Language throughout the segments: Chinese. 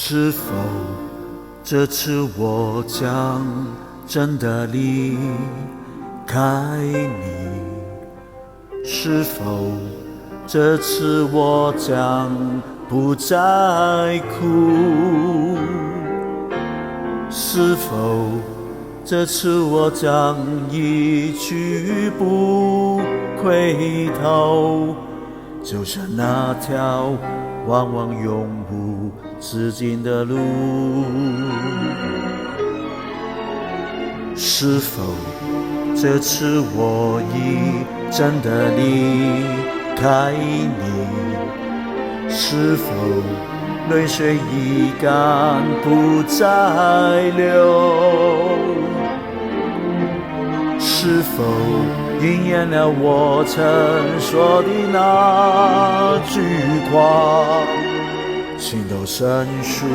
是否这次我将真的离开你？是否这次我将不再哭？是否这次我将一去不回头？就像那条往往永无止境的路。是否这次我已真的离开你？是否泪水已干不再流？是否应验了我曾说的那句话？情窦深处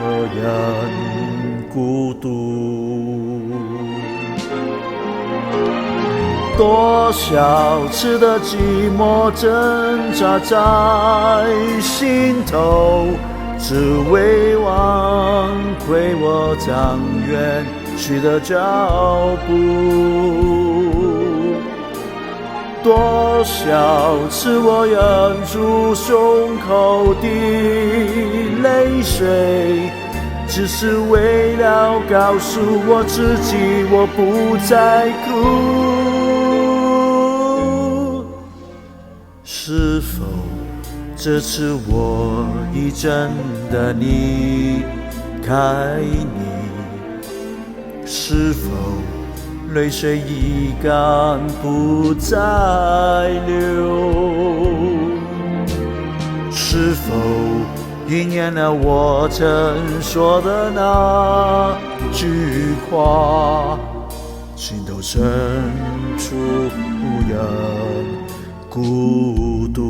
何人孤独？多少次的寂寞挣扎在心头，只为挽回我将远去的脚步。多少次我忍住胸口的泪水，只是为了告诉我自己我不再哭。是否这次我已真的离开你？是否泪水已干不再流？是否应验了我曾说的那句话？情窦深处无人孤独。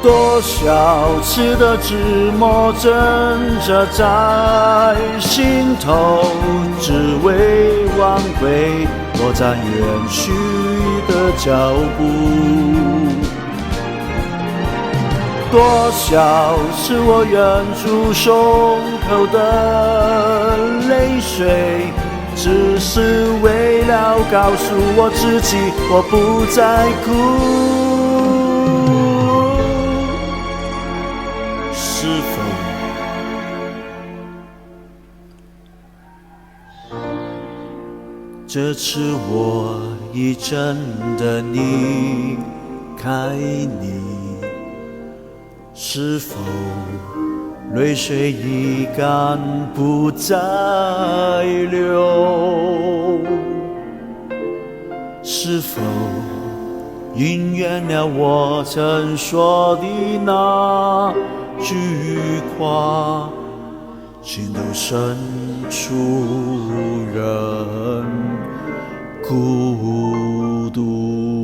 多少次的寂寞挣扎在心头，只为挽回我将远去的脚步。多少次我忍住胸口的泪水，只是为了告诉我自己我不再哭。是否这次我已真的离开你？是否泪水已干不再流？是否应验了我曾说的那句话？情窦深处人孤独。